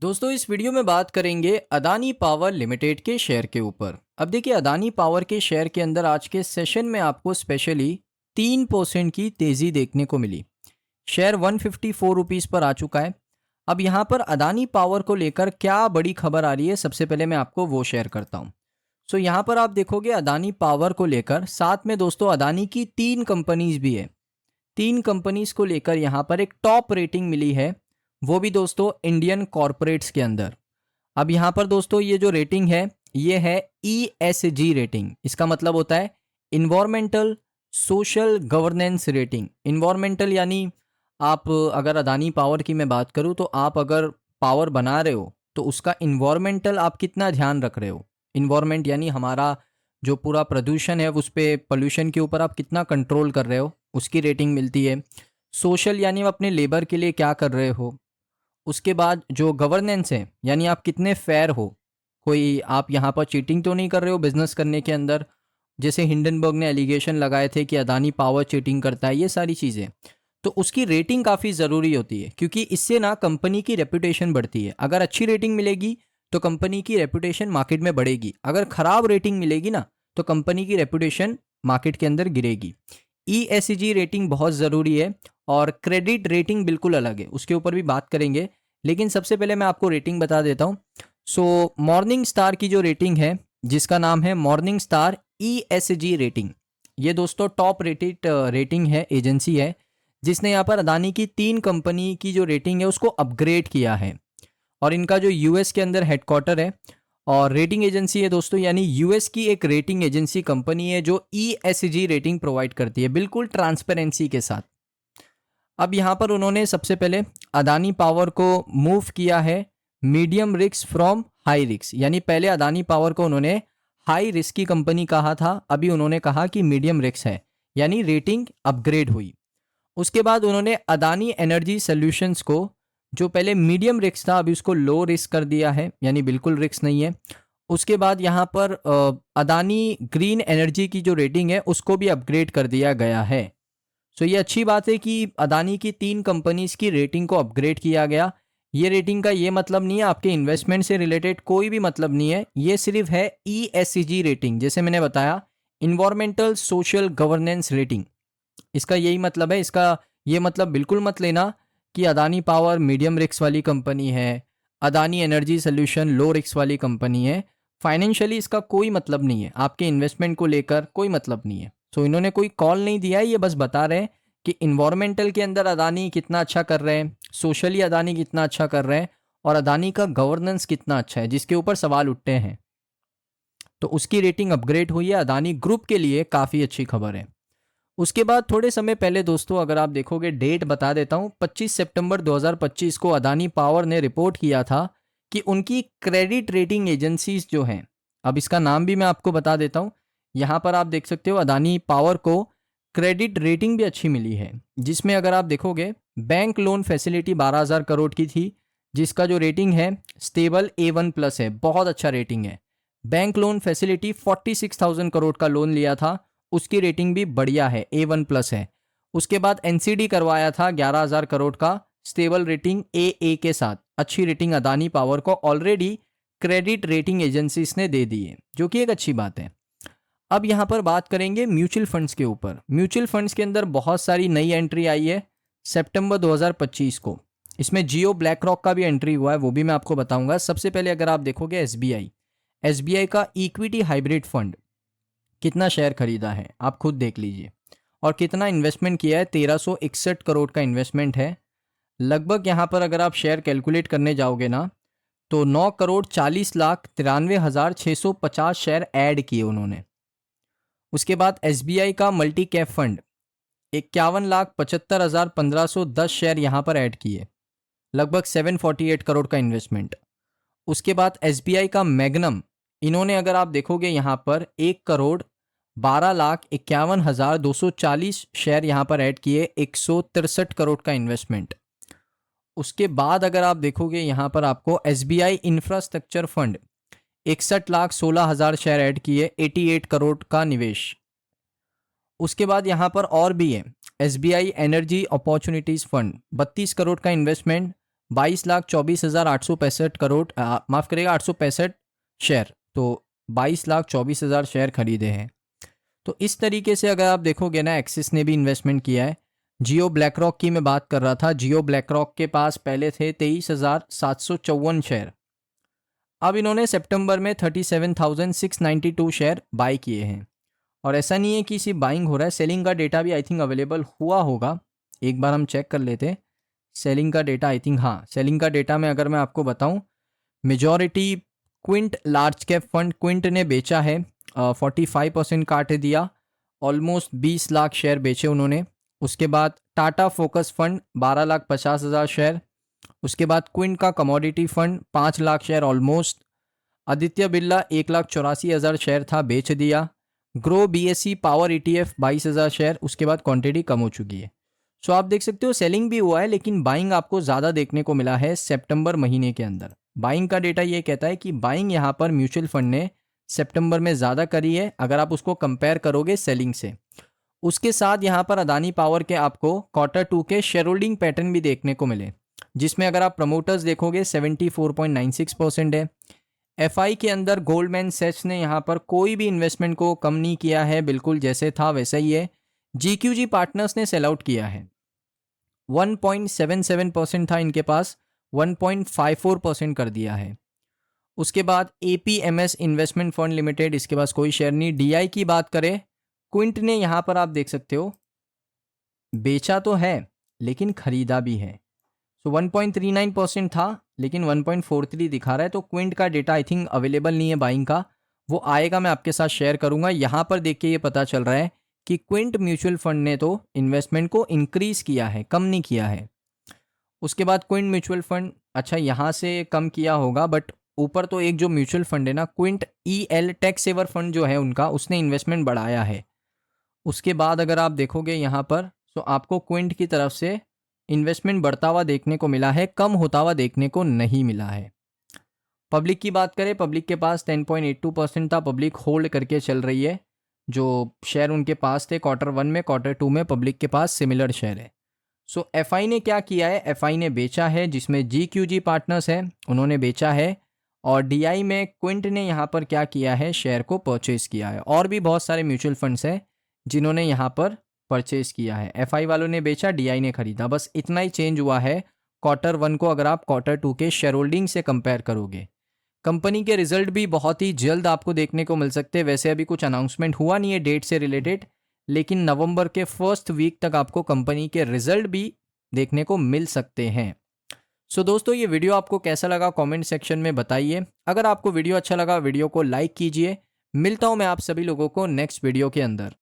दोस्तों इस वीडियो में बात करेंगे अदानी पावर लिमिटेड के शेयर के ऊपर। अब देखिए अदानी पावर के शेयर के अंदर आज के सेशन में आपको स्पेशली 3% की तेज़ी देखने को मिली। शेयर 154 रुपीज़ पर आ चुका है। अब यहाँ पर अदानी पावर को लेकर क्या बड़ी खबर आ रही है, सबसे पहले मैं आपको वो शेयर करता हूँ। सो यहाँ पर आप देखोगे अदानी पावर को लेकर साथ में दोस्तों अदानी की 3 कंपनीज भी है। 3 कंपनीज को लेकर यहाँ पर एक टॉप रेटिंग मिली है, वो भी दोस्तों इंडियन कॉरपोरेट्स के अंदर। अब यहाँ पर दोस्तों ये जो रेटिंग है ये है ESG रेटिंग। इसका मतलब होता है environmental social governance rating. Environmental यानी आप अगर अदानी पावर की मैं बात करूँ तो आप अगर पावर बना रहे हो तो उसका इन्वायरमेंटल आप कितना ध्यान रख रहे हो। इन्वायरमेंट यानी हमारा जो पूरा प्रदूषण है उस पर पोल्यूशन के ऊपर आप कितना कंट्रोल कर रहे हो, उसकी रेटिंग मिलती है। सोशल यानी आप अपने लेबर के लिए क्या कर रहे हो। उसके बाद जो गवर्नेंस है यानी आप कितने फेयर हो, कोई आप यहाँ पर चीटिंग तो नहीं कर रहे हो बिजनेस करने के अंदर, जैसे हिंडनबर्ग ने एलिगेशन लगाए थे कि अदानी पावर चीटिंग करता है, ये सारी चीज़ें। तो उसकी रेटिंग काफ़ी ज़रूरी होती है क्योंकि इससे ना कंपनी की रेपुटेशन बढ़ती है। अगर अच्छी रेटिंग मिलेगी तो कंपनी की रेपुटेशन मार्केट में बढ़ेगी, अगर ख़राब रेटिंग मिलेगी ना तो कंपनी की रेपुटेशन मार्केट के अंदर गिरेगी। ESG रेटिंग बहुत ज़रूरी है और क्रेडिट रेटिंग बिल्कुल अलग है, उसके ऊपर भी बात करेंगे। लेकिन सबसे पहले मैं आपको रेटिंग बता देता हूँ। सो मॉर्निंग स्टार की जो रेटिंग है जिसका नाम है मॉर्निंग स्टार ESG रेटिंग, ये दोस्तों टॉप रेटेड रेटिंग है, एजेंसी है जिसने यहाँ पर अदानी की 3 कंपनी की जो रेटिंग है उसको अपग्रेड किया है। और इनका जो US के अंदर हेडक्वार्टर है और रेटिंग एजेंसी है दोस्तों, यानी US की एक रेटिंग एजेंसी कंपनी है जो ESG रेटिंग प्रोवाइड करती है बिल्कुल ट्रांसपेरेंसी के साथ। अब यहाँ पर उन्होंने सबसे पहले अदानी पावर को मूव किया है medium risk from high risk, यानी पहले अदानी पावर को उन्होंने हाई रिस्क की कंपनी कहा था, अभी उन्होंने कहा कि मीडियम रिस्क है, यानी रेटिंग अपग्रेड हुई। उसके बाद उन्होंने अदानी एनर्जी सॉल्यूशंस को, जो पहले मीडियम रिस्क था अभी उसको लो रिस्क कर दिया है, यानी बिल्कुल रिस्क नहीं है। उसके बाद यहाँ पर अदानी ग्रीन एनर्जी की जो रेटिंग है उसको भी अपग्रेड कर दिया गया है। सो ये अच्छी बात है कि अदानी की 3 कंपनीज की रेटिंग को अपग्रेड किया गया। ये रेटिंग का ये मतलब नहीं है, आपके इन्वेस्टमेंट से रिलेटेड कोई भी मतलब नहीं है, ये सिर्फ है ESG रेटिंग, जैसे मैंने बताया इन्वायरमेंटल सोशल गवर्नेंस रेटिंग। इसका यही मतलब है। इसका ये मतलब बिल्कुल मत लेना कि अदानी पावर मीडियम रिस्क वाली कंपनी है, Adani energy solution low risk वाली कंपनी है। फाइनेंशियली इसका कोई मतलब नहीं है, आपके इन्वेस्टमेंट को लेकर कोई मतलब नहीं है। सो इन्होंने कोई कॉल नहीं दिया है, ये बस बता रहे हैं कि इन्वायरमेंटल के अंदर अदानी कितना अच्छा कर रहे हैं, सोशली अदानी कितना अच्छा कर रहे हैं और अदानी का गवर्नेंस कितना अच्छा है जिसके ऊपर सवाल उठते हैं। तो उसकी रेटिंग अपग्रेड हुई है, अदानी ग्रुप के लिए काफ़ी अच्छी खबर है। उसके बाद थोड़े समय पहले दोस्तों अगर आप देखोगे, डेट बता देता हूँ, 25 सितंबर 2025 को अदानी पावर ने रिपोर्ट किया था कि उनकी क्रेडिट रेटिंग एजेंसीज जो हैं, अब इसका नाम भी मैं आपको बता देता हूँ। यहाँ पर आप देख सकते हो अदानी पावर को क्रेडिट रेटिंग भी अच्छी मिली है, जिसमें अगर आप देखोगे बैंक लोन फैसिलिटी 12,000 करोड़ की थी, जिसका जो रेटिंग है स्टेबल A1+ है, बहुत अच्छा रेटिंग है। बैंक लोन फैसिलिटी 46,000 करोड़ का लोन लिया था, उसकी रेटिंग भी बढ़िया है, A1+ है। उसके बाद NCD करवाया था 11,000 करोड़ का, स्टेबल रेटिंग AA के साथ। अच्छी रेटिंग अदानी पावर को ऑलरेडी क्रेडिट रेटिंग एजेंसीज ने दे दी है, जो कि एक अच्छी बात है। अब यहाँ पर बात करेंगे म्यूचुअल फंड्स के ऊपर। म्यूचुअल फंड्स के अंदर बहुत सारी नई एंट्री आई है सितंबर 2025 को। इसमें जियो ब्लैक रॉक का भी एंट्री हुआ है, वो भी मैं आपको बताऊंगा। सबसे पहले अगर आप देखोगे SBI का इक्विटी हाइब्रिड फंड कितना शेयर खरीदा है आप खुद देख लीजिए, और कितना इन्वेस्टमेंट किया है, 1361 करोड़ का इन्वेस्टमेंट है। लगभग यहाँ पर अगर आप शेयर कैलकुलेट करने जाओगे ना तो 9,40,93,650 शेयर ऐड किए उन्होंने। उसके बाद SBI का मल्टी कैप फंड 51,75,1510 शेयर यहाँ पर ऐड किए, लगभग 748 करोड़ का इन्वेस्टमेंट। उसके बाद SBI का मैग्नम, इन्होंने अगर आप देखोगे यहाँ पर 1,12,51,240 शेयर यहाँ पर ऐड किए, 163 करोड़ का इन्वेस्टमेंट। उसके बाद अगर आप देखोगे यहाँ पर आपको SBI infrastructure fund 61,16,000 share add किए, 88 करोड़ का निवेश। उसके बाद यहाँ पर और भी है SBI energy opportunities fund 32 crore का इन्वेस्टमेंट, 22,24,865 करोड़ माफ़ करेगा 865 शेयर, तो 22,24,000 शेयर खरीदे हैं। तो इस तरीके से अगर आप देखोगे ना, एक्सिस ने भी इन्वेस्टमेंट किया है। जियो ब्लैक रॉक की मैं बात कर रहा था, जियो ब्लैक रॉक के पास पहले थे 23,754 शेयर, अब इन्होंने सितंबर में 37,692 शेयर बाई किए हैं। और ऐसा नहीं है कि सिर्फ बाइंग हो रहा है, सेलिंग का डेटा भी आई थिंक अवेलेबल हुआ होगा, एक बार हम चेक कर लेते हैं सेलिंग का डेटा। आई थिंक हाँ, सेलिंग का डेटा में अगर मैं आपको बताऊं, majority Quint large cap fund Quint ने बेचा है, 45% काट दिया, ऑलमोस्ट 20 लाख शेयर बेचे उन्होंने। उसके बाद टाटा फोकस फंड 12,50,000 शेयर, उसके बाद क्विंट का commodity fund 5 lakh share almost, Aditya Birla 1,84,000 share था, बेच दिया। Grow BSc power ETF 22,000 share, उसके बाद क्वांटिटी कम हो चुकी है। सो आप देख सकते हो सेलिंग भी हुआ है, लेकिन बाइंग आपको ज़्यादा देखने को मिला है सितंबर महीने के अंदर। बाइंग का डेटा ये कहता है कि बाइंग यहाँ पर म्यूचुअल फंड ने सितंबर में ज़्यादा करी है, अगर आप उसको कंपेयर करोगे सेलिंग से। उसके साथ यहाँ पर अदानी पावर के आपको Q2 के शेयर होल्डिंग पैटर्न भी देखने को मिले, जिसमें अगर आप प्रमोटर्स देखोगे 74.96% है। FI के अंदर गोल्डमैन सैच्स ने यहाँ पर कोई भी इन्वेस्टमेंट को कम नहीं किया है, बिल्कुल जैसे था वैसा ही है। GQG पार्टनर्स ने सेल आउट किया है, 1.77% था इनके पास, 1.54% कर दिया है। उसके बाद APMS इन्वेस्टमेंट फंड लिमिटेड, इसके पास कोई शेयर नहीं। DI की बात करें, क्विंट ने यहाँ पर आप देख सकते हो बेचा तो है लेकिन खरीदा भी है। सो 1.39% था लेकिन 1.43 दिखा रहा है। तो क्विंट का डेटा आई थिंक अवेलेबल नहीं है बाइंग का, वो आएगा, मैं आपके साथ शेयर करूंगा। यहाँ पर देख के ये पता चल रहा है कि क्विंट म्यूचुअल फंड ने तो इन्वेस्टमेंट को इंक्रीज किया है, कम नहीं किया है। उसके बाद क्विंट म्यूचुअल फंड, अच्छा यहाँ से कम किया होगा, बट ऊपर तो एक जो म्यूचुअल फंड है ना, Quant EL tax saver fund जो है उनका, उसने इन्वेस्टमेंट बढ़ाया है। उसके बाद अगर आप देखोगे यहाँ पर, तो आपको क्विंट की तरफ से इन्वेस्टमेंट बढ़ता हुआ देखने को मिला है, कम होता हुआ देखने को नहीं मिला है। पब्लिक की बात करें, पब्लिक के पास 10.82% था, पब्लिक होल्ड करके चल रही है। जो शेयर उनके पास थे Q1 में, Q2 में पब्लिक के पास सिमिलर शेयर है। सो FI ने क्या किया है, FI ने बेचा है, जिसमें GQG पार्टनर्स है उन्होंने बेचा है, और DI में क्विंट ने यहाँ पर क्या किया है, शेयर को परचेज किया है। और भी बहुत सारे म्यूचुअल फंड्स हैं जिन्होंने यहाँ पर परचेज किया है। FI वालों ने बेचा, DI ने खरीदा, बस इतना ही चेंज हुआ है Q1 को अगर आप Q2 के शेयर होल्डिंग से कंपेयर करोगे। कंपनी के रिजल्ट भी बहुत ही जल्द आपको देखने को मिल सकते हैं। वैसे अभी कुछ अनाउंसमेंट हुआ नहीं है डेट से रिलेटेड, लेकिन नवंबर के फर्स्ट वीक तक आपको कंपनी के रिजल्ट भी देखने को मिल सकते हैं। सो दोस्तों, ये वीडियो आपको कैसा लगा कमेंट सेक्शन में बताइए। अगर आपको वीडियो अच्छा लगा, वीडियो को लाइक कीजिए। मिलता हूँ मैं आप सभी लोगों को नेक्स्ट वीडियो के अंदर।